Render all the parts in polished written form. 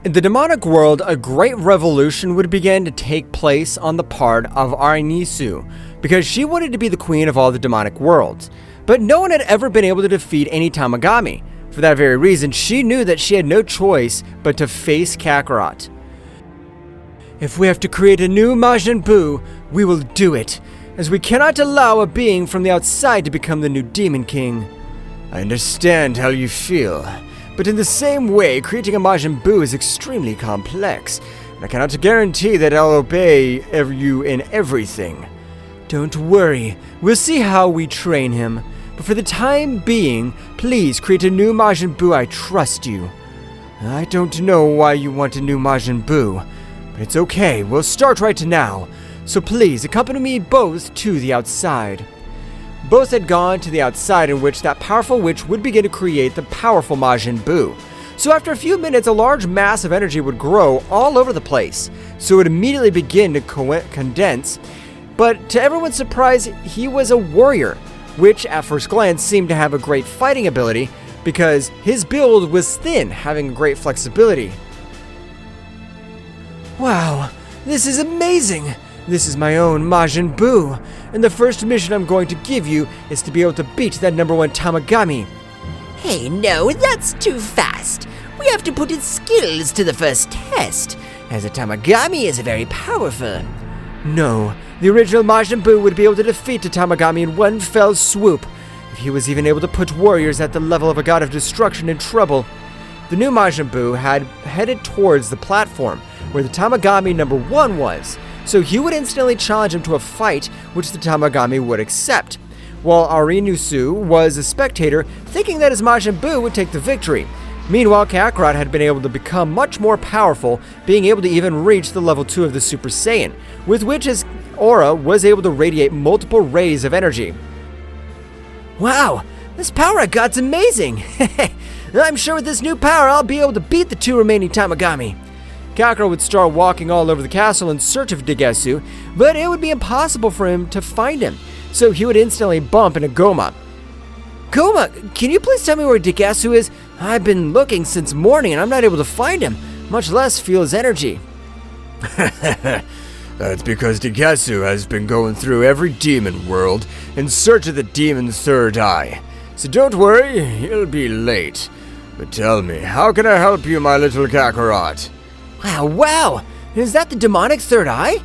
In the demonic world, a great revolution would begin to take place on the part of Arinisu, because she wanted to be the queen of all the demonic worlds. But no one had ever been able to defeat any Tamagami. For that very reason, she knew that she had no choice but to face Kakarot. If we have to create a new Majin Buu, we will do it, as we cannot allow a being from the outside to become the new Demon King. I understand how you feel, but in the same way, creating a Majin Buu is extremely complex, and I cannot guarantee that I'll obey you in everything. Don't worry, we'll see how we train him, but for the time being, please create a new Majin Buu. I trust you. I don't know why you want a new Majin Buu, but it's okay, we'll start right now, so please accompany me both to the outside. Both had gone to the outside, in which that powerful witch would begin to create the powerful Majin Buu. So after a few minutes, a large mass of energy would grow all over the place, so it would immediately begin to condense. But to everyone's surprise, he was a warrior, which at first glance seemed to have a great fighting ability, because his build was thin, having great flexibility. Wow, this is amazing! This is my own Majin Buu, and the first mission I'm going to give you is to be able to beat that #1 Tamagami. Hey, no, that's too fast. We have to put its skills to the first test, as a Tamagami is very powerful. No, the original Majin Buu would be able to defeat the Tamagami in one fell swoop, if he was even able to put warriors at the level of a god of destruction in trouble. The new Majin Buu had headed towards the platform where the Tamagami #1 was, so he would instantly challenge him to a fight, which the Tamagami would accept, while Arinisu was a spectator, thinking that his Majin Buu would take the victory. Meanwhile, Kakarot had been able to become much more powerful, being able to even reach the level 2 of the Super Saiyan, with which his aura was able to radiate multiple rays of energy. Wow, this power I got's amazing! I'm sure with this new power I'll be able to beat the 2 remaining Tamagami. Kakarot would start walking all over the castle in search of Degesu, but it would be impossible for him to find him, so he would instantly bump into Gomah. Gomah, can you please tell me where Degesu is? I've been looking since morning and I'm not able to find him, much less feel his energy. That's because Degesu has been going through every demon world in search of the demon's third eye. So don't worry, he'll be late. But tell me, how can I help you, my little Kakarot? Wow! Is that the demonic third eye?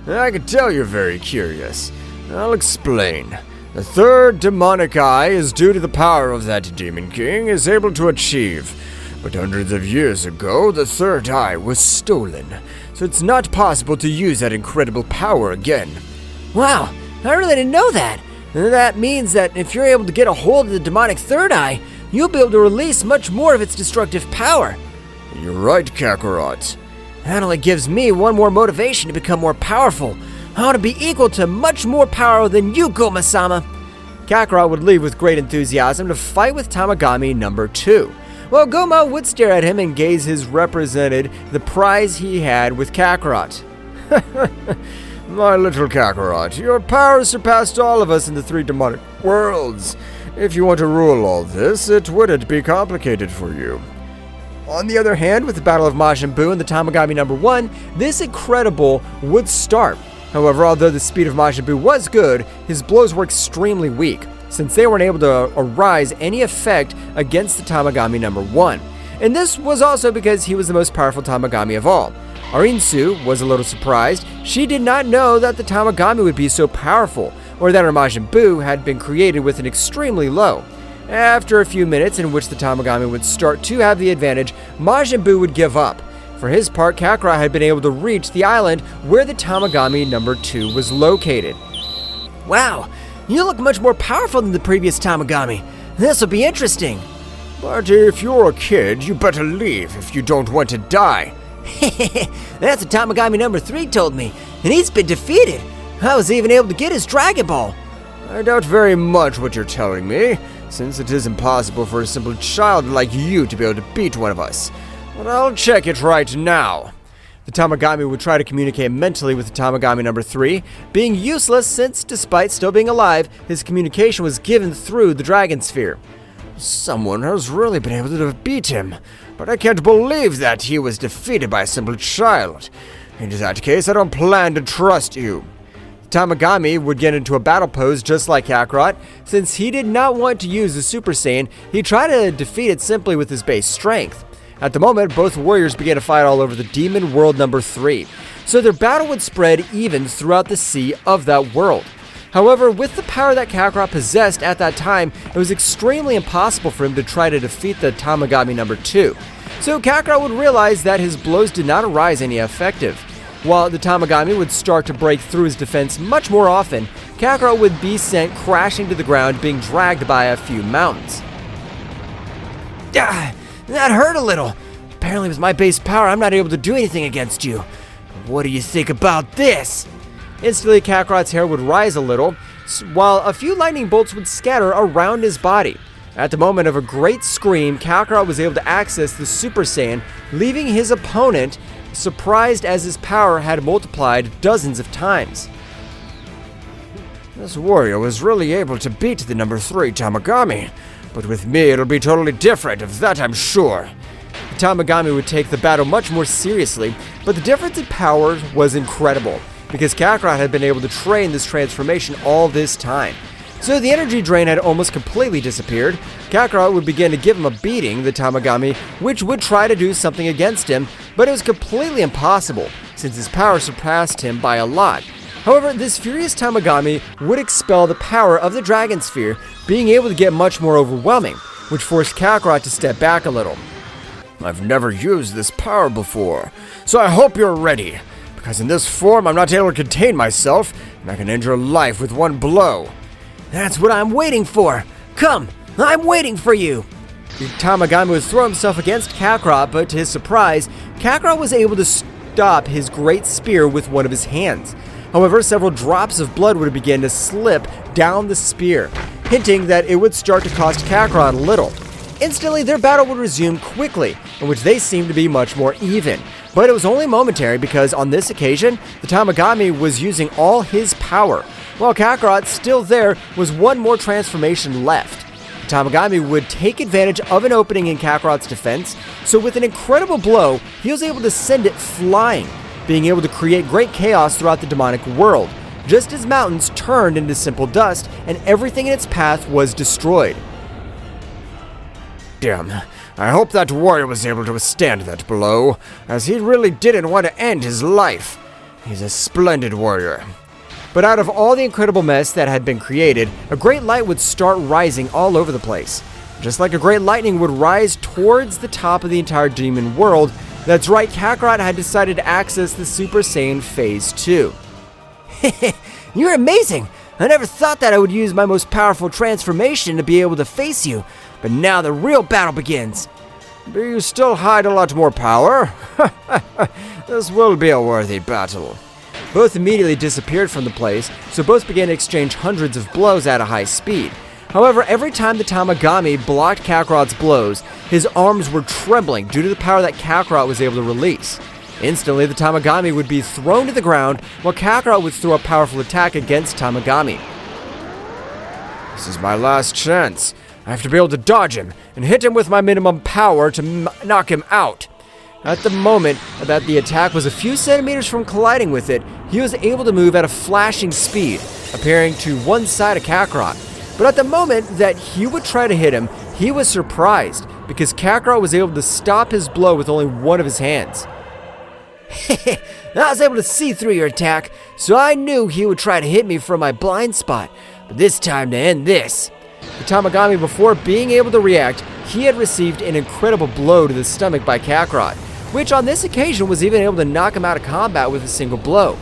I can tell you're very curious. I'll explain. The third demonic eye is due to the power of that Demon King is able to achieve. But hundreds of years ago, the third eye was stolen, so it's not possible to use that incredible power again. Wow, I really didn't know that. That means that if you're able to get a hold of the demonic third eye, you'll be able to release much more of its destructive power. You're right, Kakarot. That only gives me one more motivation to become more powerful. I want to be equal to much more power than you, Gomah-sama. Kakarot would leave with great enthusiasm to fight with Tamagami #2, while Gomah would stare at him and gaze his represented the prize he had with Kakarot. My little Kakarot, your power surpassed all of us in the 3 demonic worlds. If you want to rule all this, it wouldn't be complicated for you. On the other hand, with the Battle of Majin Buu and the Tamagami #1, this incredible would start. However, although the speed of Majin Buu was good, his blows were extremely weak, since they weren't able to arise any effect against the Tamagami #1. And this was also because he was the most powerful Tamagami of all. Arinisu was a little surprised. She did not know that the Tamagami would be so powerful, or that her Majin Buu had been created with an extremely low. After a few minutes in which the Tamagami would start to have the advantage, Majin Buu would give up. For his part, Kakarot had been able to reach the island where the Tamagami #2 was located. Wow, you look much more powerful than the previous Tamagami. This'll be interesting. But if you're a kid, you better leave if you don't want to die. That's what Tamagami #3 told me, and he's been defeated. I was even able to get his Dragon Ball. I doubt very much what you're telling me, since it is impossible for a simple child like you to be able to beat one of us. But I'll check it right now. The Tamagami would try to communicate mentally with the Tamagami #3, being useless since, despite still being alive, his communication was given through the Dragon Sphere. Someone has really been able to beat him, but I can't believe that he was defeated by a simple child. In that case, I don't plan to trust you. Tamagami would get into a battle pose just like Kakarot. Since he did not want to use the Super Saiyan, he tried to defeat it simply with his base strength. At the moment, both warriors began to fight all over the Demon World number 3, so their battle would spread even throughout the sea of that world. However, with the power that Kakarot possessed at that time, it was extremely impossible for him to try to defeat the Tamagami number 2. So Kakarot would realize that his blows did not arise any effective. While the Tamagami would start to break through his defense much more often, Kakarot would be sent crashing to the ground, being dragged by a few mountains. Ah, that hurt a little. Apparently with my base power, I'm not able to do anything against you. What do you think about this? Instantly, Kakarot's hair would rise a little, while a few lightning bolts would scatter around his body. At the moment of a great scream, Kakarot was able to access the Super Saiyan, leaving his opponent surprised as his power had multiplied dozens of times. This warrior was really able to beat the number 3 Tamagami, but with me it'll be totally different, of that I'm sure. The Tamagami would take the battle much more seriously, but the difference in power was incredible, because Kakarot had been able to train this transformation all this time. So the energy drain had almost completely disappeared. Kakarot would begin to give him a beating, the Tamagami, which would try to do something against him, but it was completely impossible, since his power surpassed him by a lot. However, this furious Tamagami would expel the power of the Dragon Sphere, being able to get much more overwhelming, which forced Kakarot to step back a little. I've never used this power before, so I hope you're ready, because in this form I'm not able to contain myself, and I can end your life with one blow. That's what I'm waiting for. Come, I'm waiting for you. The Tamagami would throw himself against Kakarot, but to his surprise, Kakarot was able to stop his great spear with one of his hands. However, several drops of blood would begin to slip down the spear, hinting that it would start to cost Kakarot a little. Instantly, their battle would resume quickly, in which they seemed to be much more even. But it was only momentary because on this occasion, the Tamagami was using all his power, while Kakarot, still there, was one more transformation left. The Tamagami would take advantage of an opening in Kakarot's defense, so with an incredible blow, he was able to send it flying, being able to create great chaos throughout the demonic world, just as mountains turned into simple dust and everything in its path was destroyed. Damn, I hope that warrior was able to withstand that blow, as he really didn't want to end his life. He's a splendid warrior. But out of all the incredible mess that had been created, a great light would start rising all over the place. Just like a great lightning would rise towards the top of the entire demon world, that's right, Kakarot had decided to access the Super Saiyan Phase 2. You're amazing! I never thought that I would use my most powerful transformation to be able to face you, but now the real battle begins. Do you still hide a lot more power? This will be a worthy battle. Both immediately disappeared from the place, so both began to exchange hundreds of blows at a high speed. However, every time the Tamagami blocked Kakarot's blows, his arms were trembling due to the power that Kakarot was able to release. Instantly, the Tamagami would be thrown to the ground, while Kakarot would throw a powerful attack against Tamagami. This is my last chance. I have to be able to dodge him and hit him with my minimum power to knock him out. At the moment that the attack was a few centimeters from colliding with it, he was able to move at a flashing speed, appearing to one side of Kakarot. But at the moment that he would try to hit him, he was surprised, because Kakarot was able to stop his blow with only one of his hands. I was able to see through your attack, so I knew he would try to hit me from my blind spot. But this time to end this. The Tamagami, before being able to react, he had received an incredible blow to the stomach by Kakarot, which on this occasion was even able to knock him out of combat with a single blow.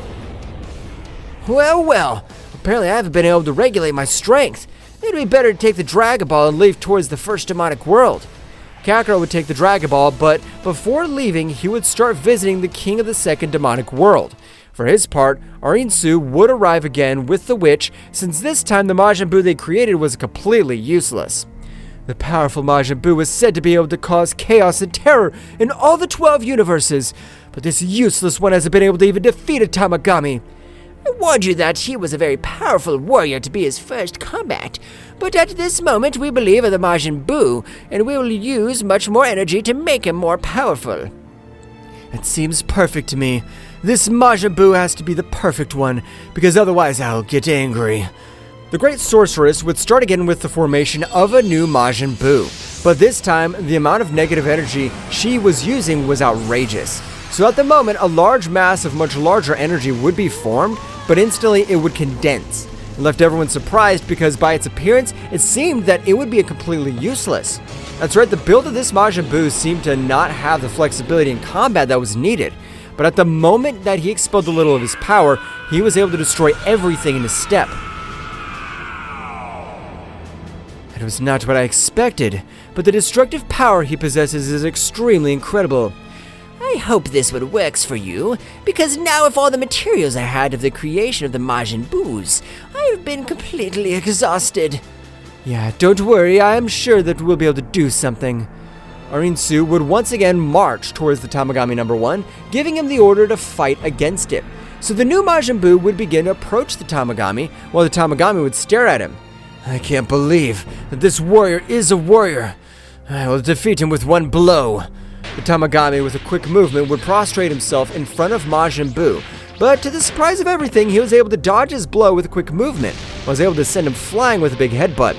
Well, apparently I haven't been able to regulate my strength. It'd be better to take the Dragon Ball and leave towards the first demonic world. Kakarot would take the Dragon Ball, but before leaving, he would start visiting the king of the second demonic world. For his part, Arinsu would arrive again with the witch, since this time the Majin Buu they created was completely useless. The powerful Majin Buu was said to be able to cause chaos and terror in all the 12 universes, but this useless one hasn't been able to even defeat a Tamagami. I warned you that he was a very powerful warrior to be his first combat, But at this moment, we believe in the Majin Buu, and we will use much more energy to make him more powerful. It seems perfect to me. This Majin Buu has to be the perfect one, because otherwise I'll get angry. The Great Sorceress would start again with the formation of a new Majin Buu, but this time the amount of negative energy she was using was outrageous. So at the moment, a large mass of much larger energy would be formed, but instantly it would condense. It left everyone surprised because by its appearance, it seemed that it would be completely useless. That's right, the build of this Majin Buu seemed to not have the flexibility in combat that was needed. But at the moment that he expelled a little of his power, he was able to destroy everything in his step. It was not what I expected, but the destructive power he possesses is extremely incredible. I hope this one works for you, because now with all the materials I had of the creation of the Majin Buus, I have been completely exhausted. Yeah, don't worry, I am sure that we'll be able to do something. Arinsu would once again march towards the Tamagami number 1, giving him the order to fight against it. So the new Majin Buu would begin to approach the Tamagami, while the Tamagami would stare at him. I can't believe that this warrior is a warrior. I will defeat him with one blow. The Tamagami, with a quick movement, would prostrate himself in front of Majin Buu, but to the surprise of everything, he was able to dodge his blow with a quick movement. I was able to send him flying with a big headbutt.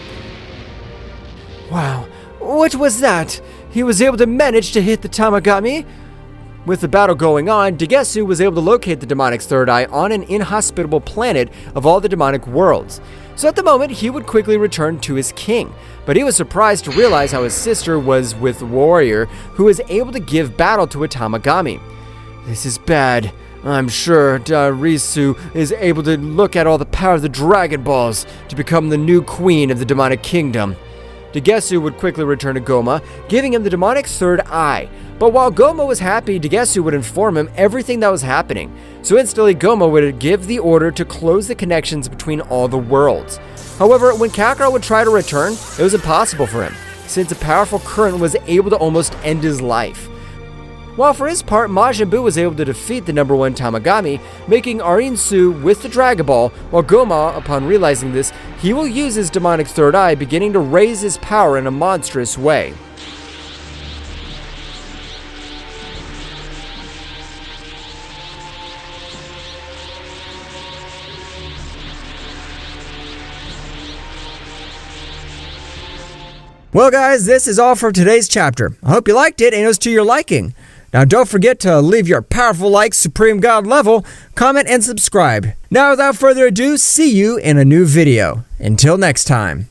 Wow, what was that? He was able to manage to hit the Tamagami? With the battle going on, Degesu was able to locate the demonic third eye on an inhospitable planet of all the demonic worlds. So at the moment, he would quickly return to his king, but he was surprised to realize how his sister was with a warrior who was able to give battle to a Tamagami. This is bad. I'm sure Risu is able to look at all the power of the Dragon Balls to become the new queen of the demonic kingdom. Degesu would quickly return to Gomah, giving him the demonic third eye. But while Gomah was happy, Degesu would inform him everything that was happening. So instantly, Gomah would give the order to close the connections between all the worlds. However, when Kakarot would try to return, it was impossible for him, since a powerful current was able to almost end his life. While for his part, Majin Buu was able to defeat the number 1 Tamagami, making Arinsu with the Dragon Ball, while Gomah, upon realizing this, he will use his demonic third eye, beginning to raise his power in a monstrous way. Well guys, this is all for today's chapter. I hope you liked it and it was to your liking. Now don't forget to leave your powerful like Supreme God level, comment and subscribe. Now without further ado, see you in a new video. Until next time.